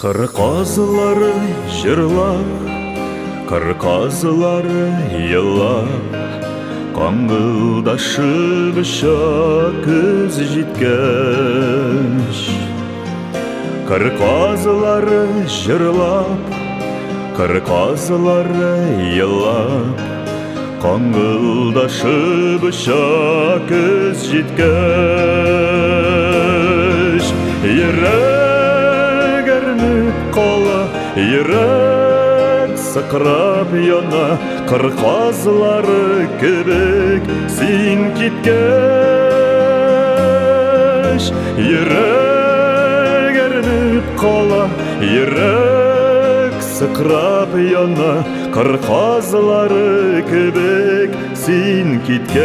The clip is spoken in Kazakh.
Кыр казылары жырлап, кыр казылары yıllап, каңгылдашып ұшақ күз жеткәч. Кыр казылары жырлап, кыр казылары yıllап, каңгылдашып ұшақ күз жеткәч. Йөрәк әрнеп кала, йөрәк сыкрап яна, кыр казылары кебек син киткәч. Йөрәк әрнеп кала, йөрәк сыкрап яна, кыр казылары кебек син киткәч.